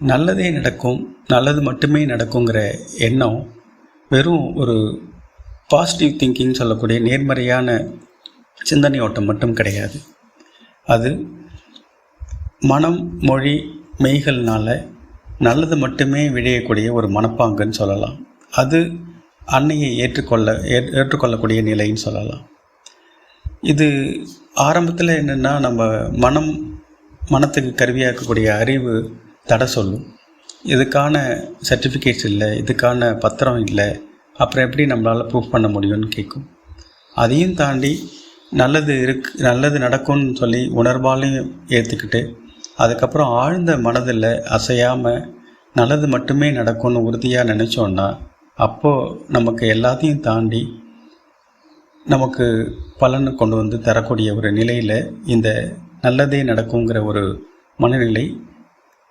நல்லதே நடக்கும், நல்லது மட்டுமே நடக்குங்கிற எண்ணம் வெறும் ஒரு பாசிட்டிவ் திங்கிங் சொல்லக்கூடிய நேர்மறையான சிந்தனை ஓட்டம் மட்டும் கிடையாது. அது மனம், மொழி, மெய்கள்னால் நல்லது மட்டுமே விழையக்கூடிய ஒரு மனப்பாங்குன்னு சொல்லலாம். அது அன்னையை ஏற்றுக்கொள்ளக்கூடிய நிலைன்னு சொல்லலாம். இது ஆரம்பத்தில் என்னென்னா, நம்ம மனத்துக்கு கருவியாக இருக்கக்கூடிய அறிவு தடை சொல்லும். இதுக்கான சர்டிஃபிகேட்ஸ் இல்லை, இதுக்கான பத்திரம் இல்லை, அப்புறம் எப்படி நம்மளால் ப்ரூஃப் பண்ண முடியும்னு கேட்கும். அதையும் தாண்டி நல்லது நடக்கும்னு சொல்லி உணர்வாலையும் ஏற்றுக்கிட்டு அதுக்கப்புறம் ஆழ்ந்த மனதில் அசையாமல் நல்லது மட்டுமே நடக்கும்னு உறுதியாக நினச்சோன்னா, அப்போது நமக்கு எல்லாத்தையும் தாண்டி நமக்கு பலனை கொண்டு வந்து தரக்கூடிய ஒரு நிலையில் இந்த நல்லதே நடக்குங்கிற ஒரு மனநிலை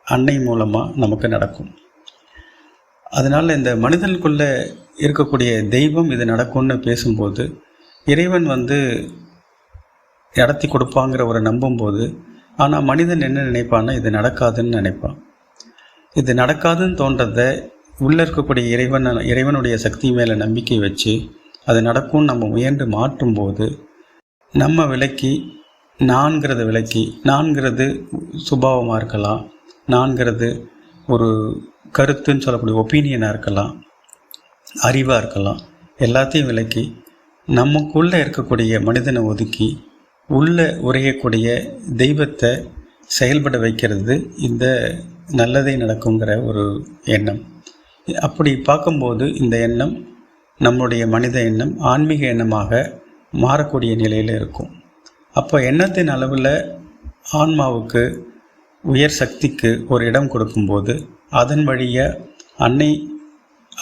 அன்னை மூலமாக நமக்கு நடக்கும். அதனால் இந்த மனிதனுக்குள்ளே இருக்கக்கூடிய தெய்வம் இது நடக்கும்னு பேசும்போது இறைவன் நடத்தி கொடுப்பாங்கிற ஒரு நம்பும்போது, ஆனால் மனிதன் என்ன நினைப்பான்னா, இது நடக்காதுன்னு நினைப்பான். இது நடக்காதுன்னு தோன்றதை உள்ளே இருக்கக்கூடிய இறைவனுடைய சக்தி மேலே நம்பிக்கை வச்சு அது நடக்கும்னு நம்ம முயன்று மாற்றும்போது, நம்ம விலக்கி நான்கிறது சுபாவமாக இருக்கலாம், நான்கிறது ஒரு கருத்துன்னு சொல்லக்கூடிய ஒப்பீனியனாக இருக்கலாம், அறிவாக இருக்கலாம், எல்லாத்தையும் விலக்கி நமக்குள்ளே இருக்கக்கூடிய மனிதனை ஒதுக்கி உள்ளே உரையக்கூடிய தெய்வத்தை செயல்பட வைக்கிறது இந்த நல்லதே நடக்குங்கிற ஒரு எண்ணம். அப்படி பார்க்கும்போது இந்த எண்ணம் நம்முடைய மனித எண்ணம் ஆன்மீக எண்ணமாக மாறக்கூடிய நிலையில் இருக்கும். அப்போ எண்ணத்தின் அளவில் ஆன்மாவுக்கு, உயர் சக்திக்கு ஒரு இடம் கொடுக்கும்போது அதன் வழியாக அன்னை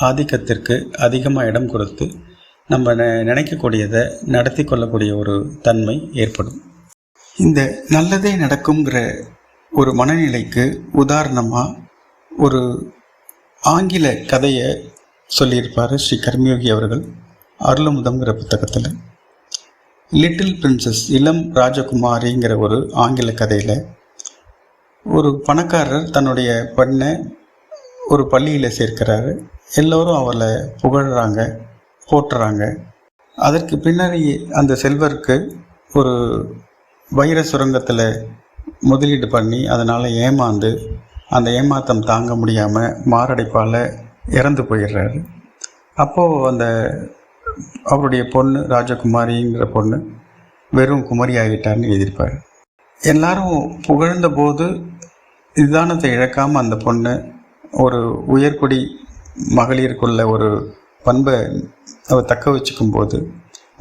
ஆதிக்கத்திற்கு அதிகமாக இடம் கொடுத்து நம்ம நினைக்கக்கூடியதை நடத்தி கொள்ளக்கூடிய ஒரு தன்மை ஏற்படும். இந்த நல்லதே நடக்குங்கிற ஒரு மனநிலைக்கு உதாரணமாக ஒரு ஆங்கில கதையை சொல்லியிருப்பார் ஸ்ரீ கர்மயோகி அவர்கள் அருளமுதம்ங்கிற புத்தகத்தில். லிட்டில் பிரின்சஸ், இளம் ராஜகுமாரிங்கிற ஒரு ஆங்கில கதையில் ஒரு பணக்காரர் தன்னுடைய பெண்ணை ஒரு பள்ளியில் சேர்க்கிறாரு. எல்லோரும் அவளை புகழ்கிறாங்க, போட்டுறாங்க. அதற்கு பின்னாடி அந்த செல்வருக்கு ஒரு வைர சுரங்கத்தில் முதலீடு பண்ணி அதனால் ஏமாந்து அந்த ஏமாத்தம் தாங்க முடியாமல் மாரடைப்பால் இறந்து போயிடுறாரு. அப்போது அவருடைய பொண்ணு, ராஜகுமாரிங்கிற பொண்ணு, வெறும் குமரி ஆகிட்டார்னு எழுதியிருப்பார். எல்லாரும் புகழ்ந்த போது நிதானத்தை இழக்காமல் அந்த பொண்ணு ஒரு உயர்குடி மகளிருக்குள்ள ஒரு பண்பை அவர் தக்க வச்சுக்கும் போது,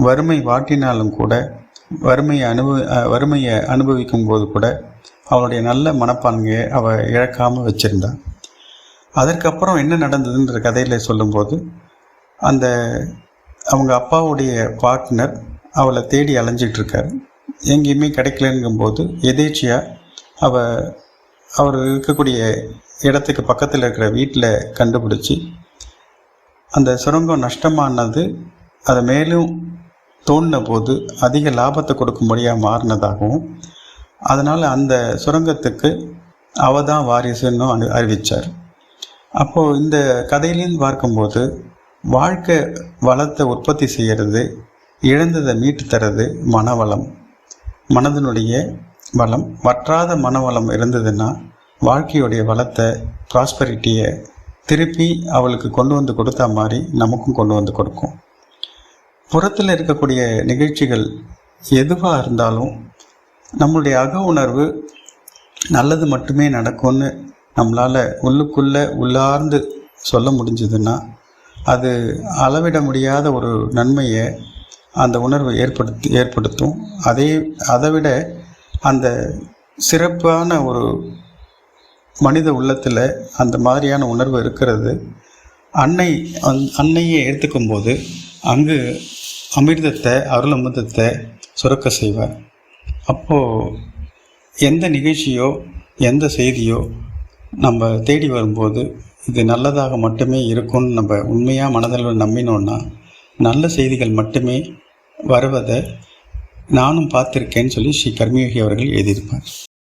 வறுமை வாட்டினாலும் கூட, வறுமையை அனுபவிக்கும் போது கூட அவளுடைய நல்ல மனப்பான்மையை அவள் இழக்காமல் வச்சுருந்தாள். அதற்கப்புறம் என்ன நடந்ததுன்ற கதையில் சொல்லும்போது, அவங்க அப்பாவுடைய பார்ட்னர் அவளை தேடி அலைஞ்சிட்ருக்காரு. எங்கேயுமே கிடைக்கலங்கும்போது எதேச்சியாக அவர் இருக்கக்கூடிய இடத்துக்கு பக்கத்தில் இருக்கிற வீட்டில் கண்டுபிடிச்சி, அந்த சுரங்கம் நஷ்டமானது அதை மேலும் தோண்டின போது அதிக லாபத்தை கொடுக்கும்படியாக மாறினதாகவும், அதனால் அந்த சுரங்கத்துக்கு அவள் தான் வாரிசுன்னு அறிவித்தார். அப்போது இந்த கதையிலேருந்து பார்க்கும்போது, வாழ்க்கை வளத்தை உற்பத்தி செய்கிறது, இழந்ததை மீட்டு தர்றது மனவளம், மனதினுடைய வளம். வற்றாத மனவளம் இருந்ததுன்னா வாழ்க்கையுடைய வளத்தை, ப்ராஸ்பரிட்டியை திருப்பி அவளுக்கு கொண்டு வந்து கொடுத்தா மாதிரி நமக்கும் கொண்டு வந்து கொடுக்கும். புறத்தில் இருக்கக்கூடிய நிகழ்ச்சிகள் எதுவாக இருந்தாலும் நம்மளுடைய அக உணர்வு நல்லது மட்டுமே நடக்கும்னு நம்மளால் உள்ளார்ந்து சொல்ல முடிஞ்சதுன்னா, அது அளவிட முடியாத ஒரு நன்மையை அந்த உணர்வு ஏற்படுத்தும். அதை விட அந்த சிறப்பான ஒரு மனித உள்ளத்தில் அந்த மாதிரியான உணர்வு இருக்கிறது. அன்னையை எடுத்துக்கும் போது அங்கு அருள் அமிர்தத்தை சுரக்க செய்வார். அப்போது எந்த நிகழ்ச்சியோ எந்த செய்தியோ நம்ம தேடி வரும்போது இது நல்லதாக மட்டுமே இருக்கும்னு நம்ம உண்மையாக மனதில் நம்பினோன்னா, நல்ல செய்திகள் மட்டுமே வருவதை நானும் பார்த்துருக்கேன்னு சொல்லி ஸ்ரீ கர்மயோகி அவர்கள் எழுதியிருப்பார்.